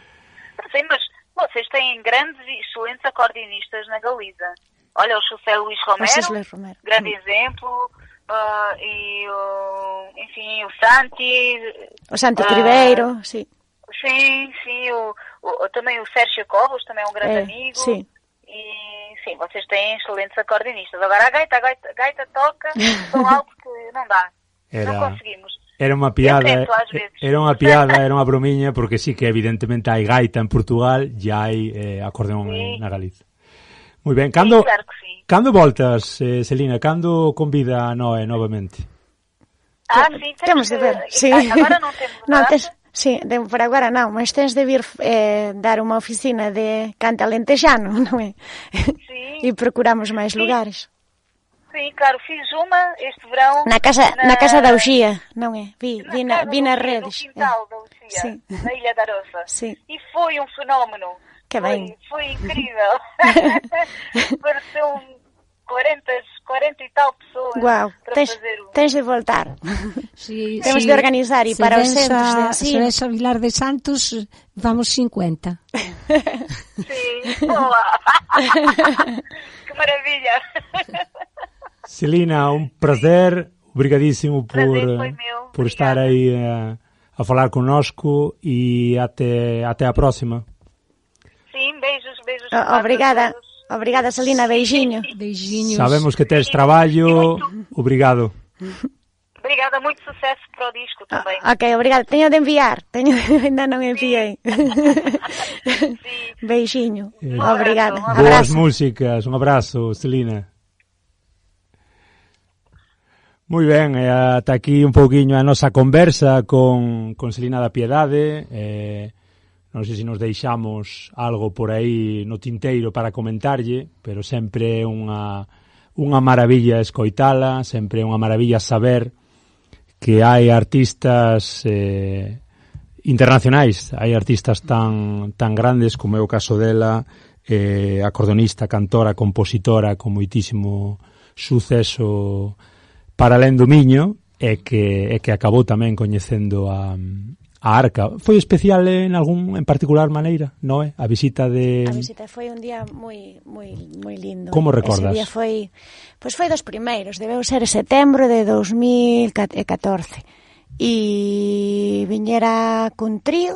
Não sei, mas vocês têm grandes e excelentes acordeonistas na Galiza. Olha, o José Luís Romero. Grande exemplo. E o Santi. O Santi Tribeiro, sim. Sim, também o Sérgio Cobos, também é um grande amigo. Sim. E sim, vocês têm excelentes acordeonistas. Agora a gaita toca tão alto que não dá. Não conseguimos. Era unha piada, era unha bromiña, porque sí que evidentemente hai gaita en Portugal e hai acordeón na Galiza. Moi ben, cando voltas, Celina? Cando convida a Noé novamente? Sí, temos de ver. Sí. Agora non temos nada. Sí, por agora non, mas tens de vir dar unha oficina de cante alentexano, non é? Sí. E procuramos máis lugares. Sí, claro, fiz uma este verão... Na casa da Uxía, non é? Vi nas redes. No quintal da Uxía, na Ilha da Arosa. Sí. E foi um fenómeno. Que ben. Foi incrível. Pareceu 40 e tal pessoas. Guau, para fazer tens de voltar. Sí, temos de organizar e para os centros de ensino. Se ves a Vilar de Santos, vamos 50. Sí, boa. Que maravilla. Celina, un prazer, obrigadísimo por estar aí a falar connosco e até a próxima. Sim, beijos. Obrigada, Celina, beijinho. Beijinhos. Sabemos que tes traballo, obrigado. Obrigada, muito sucesso para o disco também. Ok, obrigada. Teño de enviar, ainda non enviei. Beijinho, obrigada. Boas músicas, un abrazo, Celina. Moi ben, ata aquí un pouquiño a nosa conversa con Celina da Piedade. Non sei se nos deixamos algo por aí no tinteiro para comentarlle, pero sempre é unha maravilla escoitala, sempre é unha maravilla saber que hai artistas internacionais, hai artistas tan grandes como é o caso dela, acordeonista, cantora, compositora con moitísimo suceso para alén do Miño, e que acabou tamén coñecendo a Arca. Foi especial en particular maneira, non é? A visita foi un día moi lindo. Como recordas? Ese día foi dos primeiros, debeu ser setembro de 2014. E viñera cun trío,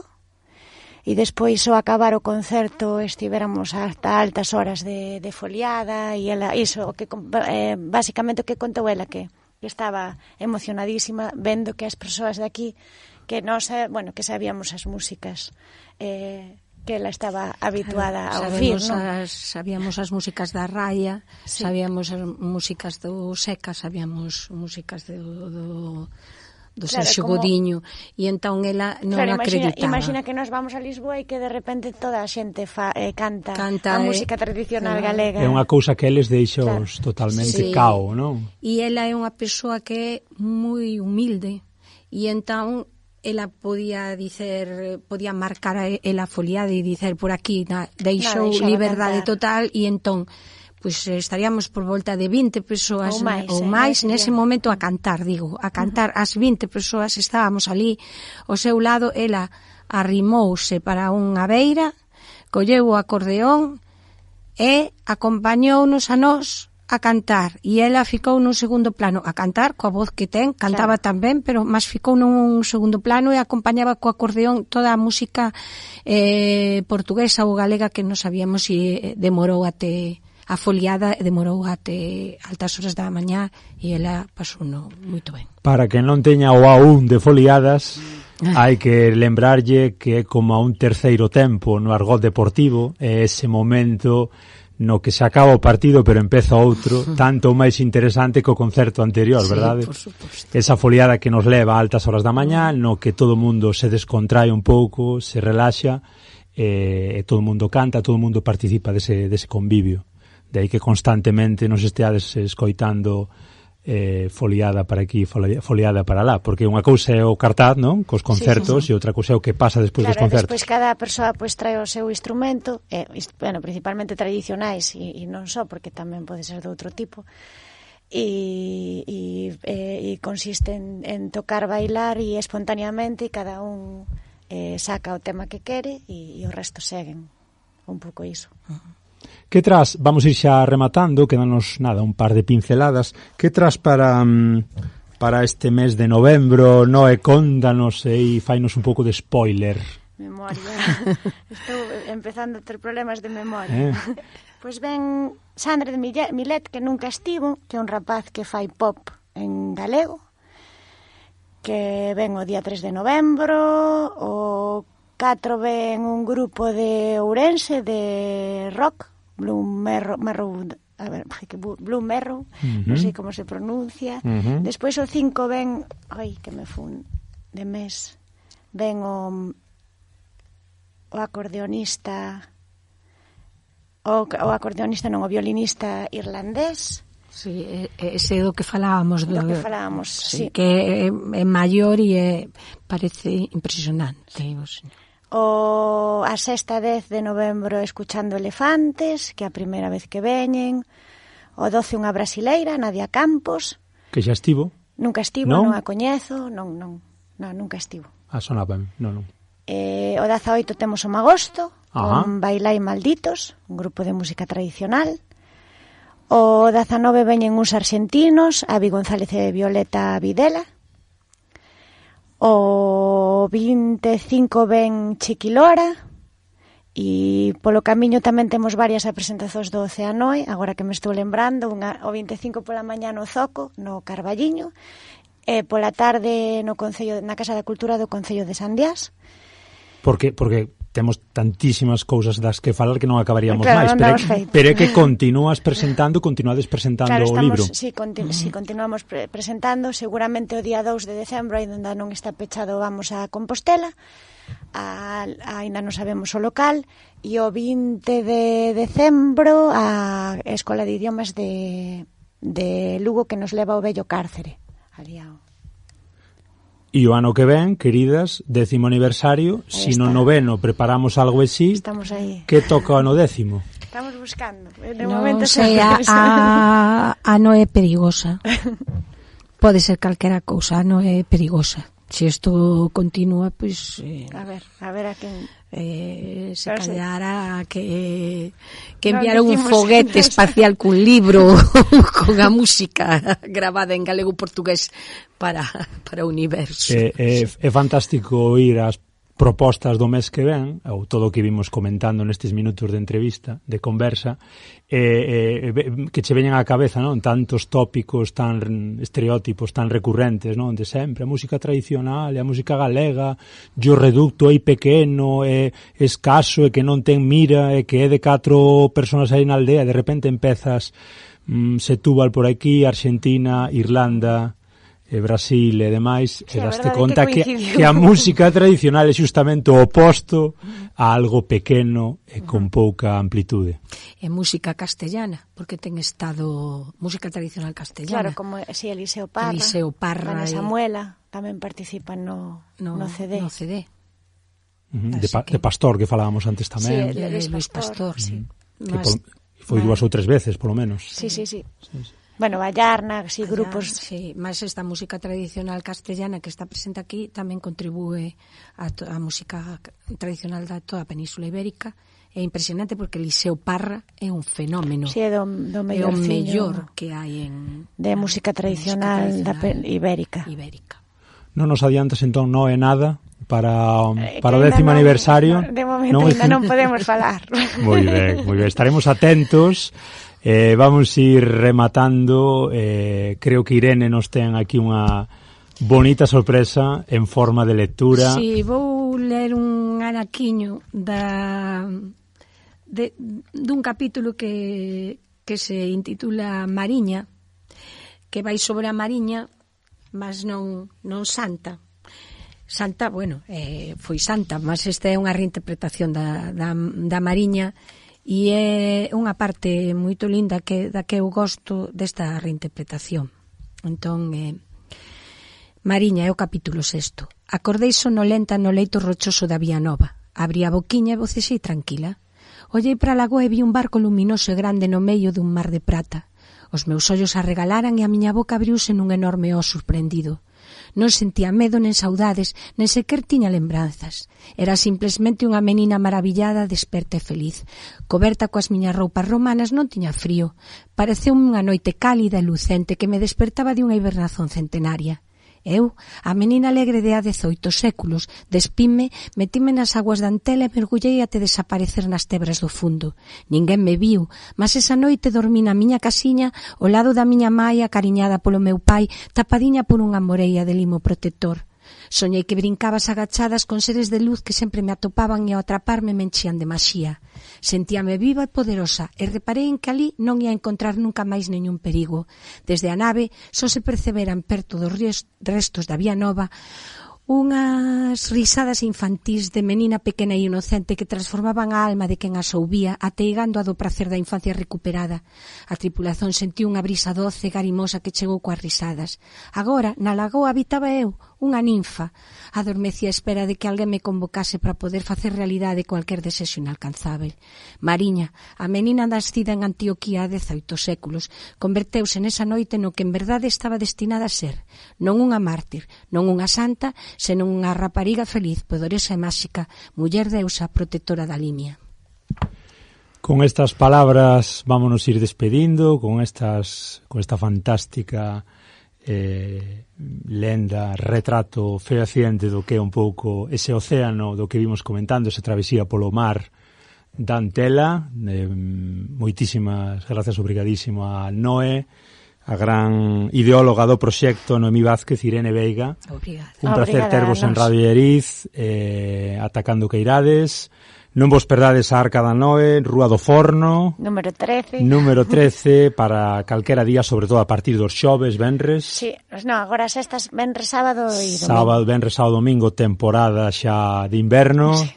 e despois ao acabar o concerto estivéramos hasta altas horas de foliada, e ela, iso, que basicamente o que contou ela, que estaba emocionadísima vendo que as persoas de aquí que que sabíamos as músicas que ela estaba habituada a ouvir, non? Sabíamos as músicas da Raya, sabíamos as músicas do Seca, sabíamos músicas do Sergio Godiño, e entón ela non acreditaba. Imagina que nós vamos a Lisboa e que de repente toda a xente canta a música tradicional galega. É unha cousa que eles deixou totalmente cao, non? E ela é unha persoa que é moi humilde, e entón ela podía marcar a foliada e dicer por aquí deixou liberdade total, e entón estaríamos por volta de 20 persoas ou máis nese momento a cantar, as 20 persoas estábamos ali ao seu lado, ela arrimouse para unha beira, colleu o acordeón e acompañounos a nós a cantar, e ela ficou nun segundo plano, a cantar coa voz que ten, cantaba tamén, pero máis ficou nun segundo plano e acompañaba co acordeón toda a música portuguesa ou galega que non sabíamos se demorou até a foliada, demorou até altas horas da mañá e ela pasou moito ben. Para que non teña o A1 de foliadas, hai que lembrarlle que é como a un terceiro tempo no argot deportivo, é ese momento no que se acaba o partido pero empeza outro, tanto máis interesante que o concerto anterior, sí, verdade? Por suposto. Esa foliada que nos leva a altas horas da mañá, no que todo o mundo se descontrae un pouco, se relaxa, e todo o mundo canta, todo o mundo participa dese convivio. De aí que constantemente nos esteades escoitando foliada para aquí, foliada para lá, porque unha cousa é o cartaz, non? Cos concertos, e outra cousa é o que pasa despois dos concertos. Despois cada persoa trae o seu instrumento, principalmente tradicionais, e non só, porque tamén pode ser de outro tipo, e consiste en tocar, bailar e espontaneamente, e cada un saca o tema que quere e o resto seguen un pouco iso. Que tras, vamos ir xa rematando, quedanos un par de pinceladas, que tras para este mes de novembro, Noé, contanos e fainos un pouco de spoiler. Memoria, estou empezando a ter problemas de memoria. Pois ben, Sandra de Milet, que nunca estivo, que é un rapaz que fai pop en galego, que ven o día 3 de novembro, o 4 ven un grupo de Ourense de rock, Blue Merrow, non sei como se pronuncia. Despois o 5 ven, que me fun de mes, ven o acordeonista, o violinista irlandés. Sí, ese do que falábamos. Do que falábamos, sí. Que é maior e parece impresionante. A sexta 10 de novembro escuchando Elefantes, que é a primeira vez que veñen. O 12 unha brasileira, Nadia Campos. Que xa estivo? Nunca estivo, non a coñezo, non, nunca estivo. Sonaba, non. O 18 temos o Magosto, con Bailai Malditos, un grupo de música tradicional. O 19 veñen uns argentinos, Avi González e Violeta Videla. O 25 ven Chiquilora, e polo camiño tamén temos varias presentacións do Oceanoe, agora que me estou lembrando, o 25 pola mañá no Zoco, no Carballiño, e pola tarde na Casa da Cultura do Concello de Sandiás. Porque temos tantísimas cousas das que falar que non acabaríamos máis, pero é que continuades presentando o libro. Sí, continuamos presentando, seguramente o día 2 de decembro, ainda non está pechado, vamos a Compostela, ainda non sabemos o local, e o 20 de decembro a Escola de Idiomas de Lugo, que nos leva ao vello cárcere, ali ao... E o ano que ven, queridas, 10º aniversario, si no 9º preparamos algo así, estamos aí. Que toca no 10º? Estamos buscando. Non sei, a Noé é perigosa. Pode ser calquera cousa, a Noé é perigosa. Se isto continúa, pois... A ver a quen... se callara que enviaron un foguete espacial cun libro con a música gravada en galego portugués para o universo. É fantástico oír as propostas do mes que ven, ou todo o que vimos comentando nestes minutos de entrevista, de conversa, que che veñen á cabeza, non? Tantos tópicos, tan estereótipos tan recurrentes, non? De sempre, a música tradicional, a música galega, o reducto aí pequeno, é escaso, e que non ten mira, e que é de 4 personas aí na aldea, e de repente empezas Setúbal por aquí, Argentina, Irlanda, Brasil e demais, e daste conta que a música tradicional é justamente o oposto a algo pequeno e con pouca amplitude. É música castellana, porque ten estado música tradicional castellana. Claro, como Eliseo Parra, Vanessa Muela tamén participan no CD. No CD. De Pastor, que falábamos antes tamén. Sí, de Luis Pastor, sí. Foi 2 ou 3 veces, polo menos. Sí. Bueno, Vallarna, así grupos... Sí, mas esta música tradicional castellana que está presente aquí tamén contribúe a música tradicional da toda a Península Ibérica. É impresionante porque Eliseo Parra é un fenómeno. Sí, é do é o mellor que hai de música tradicional ibérica. Non nos adiantas entón non é nada para o 10º aniversario. De momento ainda non podemos falar. Moi ben. Estaremos atentos. Vamos ir rematando. Creo que Irene nos ten aquí unha bonita sorpresa en forma de lectura. Sí, vou ler un anaquiño dun capítulo que se intitula Mariña, que vai sobre a Mariña, mas non santa. Santa, bueno, foi santa, mas esta é unha reinterpretación da Mariña, e é unha parte moito linda da que eu gosto desta reinterpretación. Entón, Mariña é o capítulo 6. Acordei sonolenta no leito rochoso da Vía Nova. Abrí a boquiña e vocexei tranquila. Ollei para a lagoa e vi un barco luminoso e grande no medio dun mar de prata. Os meus ollos arregalaran e a miña boca abriuse nun enorme ó sorprendido. Non sentía medo nen saudades, nen sequer tiña lembranzas. Era simplesmente unha menina maravillada, desperta e feliz. Coberta coas miñas roupas romanas non tiña frío. Pareceume unha noite cálida e lucente que me despertaba de unha hibernazón centenaria. Eu, a menina alegre de há 18 séculos, despinme, metime nas aguas da Antela e mergullei até desaparecer nas tebras do fundo. Ninguén me viu, mas esa noite dormí na miña casiña ao lado da miña mai acariñada polo meu pai, tapadiña por unha moreia de limo protector. Soñei que brincabas agachadas con seres de luz que sempre me atopaban e ao atraparme me enchían de maxía. Sentíame viva e poderosa e reparei en que ali non ia encontrar nunca máis neñún perigo. Desde a nave só se perceberan perto dos restos da Vía Nova unhas risadas infantís de menina pequena e inocente que transformaban a alma de quen as ouvía, ateigando a do prazer da infancia recuperada. A tripulación sentiu unha brisa doce e garimosa que chegou coas risadas. Agora, na lagoa habitaba eu, unha ninfa. Adormecía a espera de que alguén me convocase para poder facer realidade cualquier desexo inalcanzável. Mariña, a menina nascida en Antioquía há 18 séculos, converteuse nesa noite no que en verdade estaba destinada a ser. Non unha mártir, non unha santa, senón unha rapariga feliz, poderosa e máxica, muller deusa protectora da Limia. Con estas palabras vámonos ir despedindo, con esta fantástica lenda, retrato fehaciente do que é un pouco ese océano do que vimos comentando, esa travesía polo mar da Antela. Moitísimas grazas, obrigadísimo a Noé, a gran ideóloga do proxecto, Noemí Vázquez, Irene Veiga. Obrigada. Un placer tervos en Radio Lleriz, atacando Queirades. Non vos perdades a Arca da Noé, Rúa do Forno. Número 13, para calquera día, sobre todo a partir dos xoves, venres. Sí, non, agora sextas, venres, sábado e domingo. Venres, sábado, domingo, temporada xa de inverno. Sí.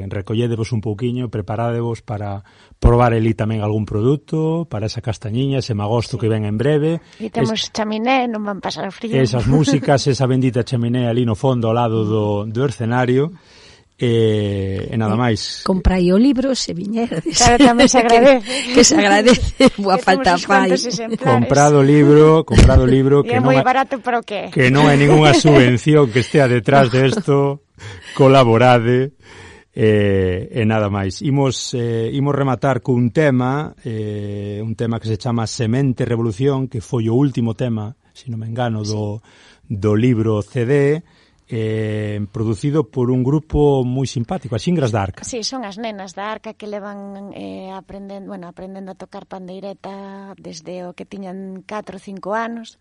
Recolledevos un pouquiño, preparádevos para probar ali tamén algún produto, para esa castañiña, ese magosto que ven en breve. E temos chaminé, non van pasar frío. Esas músicas, esa bendita chaminé ali no fondo ao lado do escenario. E nada máis. Comprai o libro se viñerades. Claro, tamén se agradece. que se agradece, boa falta fai. Comprado o libro que é moi barato, pero que non hai ningunha subvención que estea detrás de isto. Colaborade. E nada máis. Imos rematar cun tema, un tema que se chama Semente Revolución, que foi o último tema, se non me engano, do libro CD, producido por un grupo moi simpático, as Xingras da Arca. Sí, son as nenas da Arca que levan aprendendo a tocar pandeireta desde o que tiñan 4 ou 5 anos,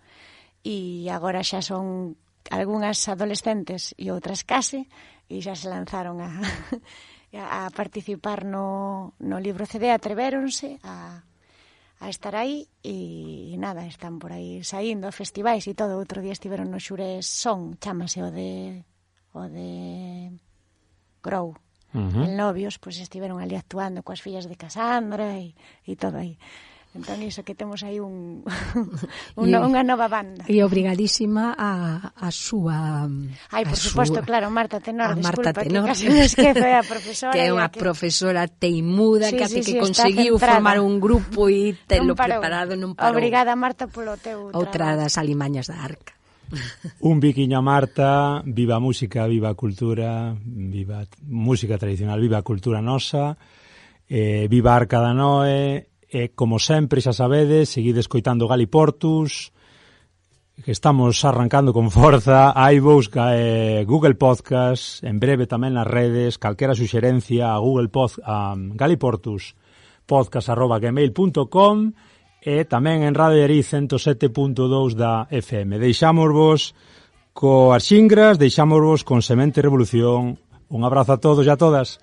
e agora xa son algunhas adolescentes e outras case, e xa se lanzaron a participar no libro CD, atrevéronse a estar aí, e nada, están por aí saindo a festivais e todo. Outro día estiveron no Xurés Son, chámase o de Grou, en Novios, pois estiveron ali actuando coas fillas de Casandra e todo aí. Entón, iso que temos aí unha nova banda. E obrigadísima a súa... Ai, por suposto, claro, Marta Tenor, Marta disculpa, Tenor, que casi me esquece a profesora. Que é unha profesora teimuda, sí, que hace sí, que conseguiu formar un grupo e telo non parou. Preparado, non parou. Obrigada, Marta, polo teu Outra traballo. das alimañas da Arca. Un biquiño a Marta, viva a música, viva a cultura, viva a música tradicional, viva a cultura nosa, viva a Arca da Noe, e como sempre, xa sabedes, seguide escoitando Galiportus, que estamos arrancando con forza, iVoox, Google Podcast, en breve tamén nas redes, calquera suxerencia a Galiportus podcast@gmail.com e tamén en Radio Eriz 107.2 da FM. Deixámosvos coas xingras, deixámosvos con Semente Revolución. Un abrazo a todos e a todas.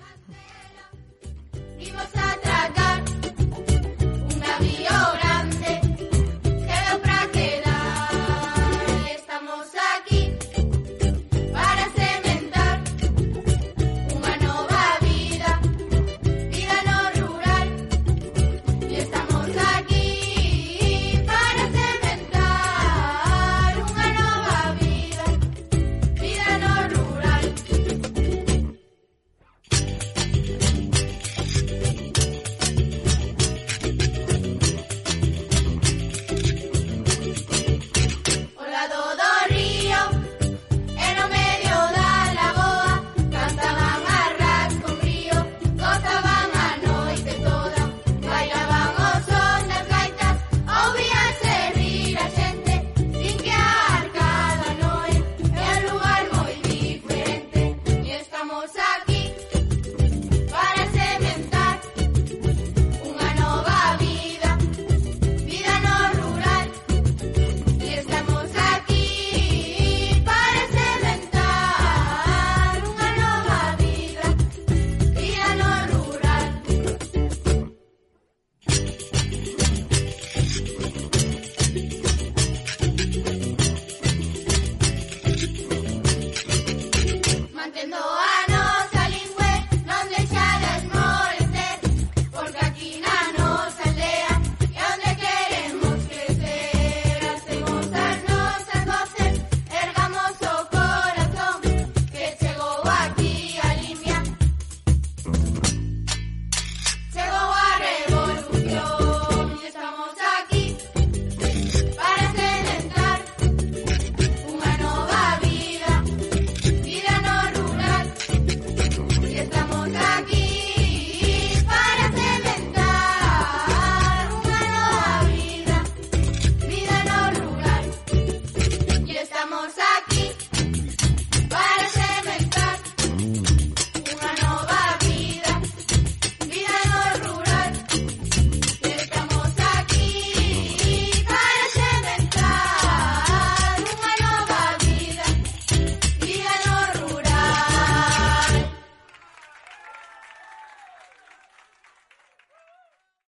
Estamos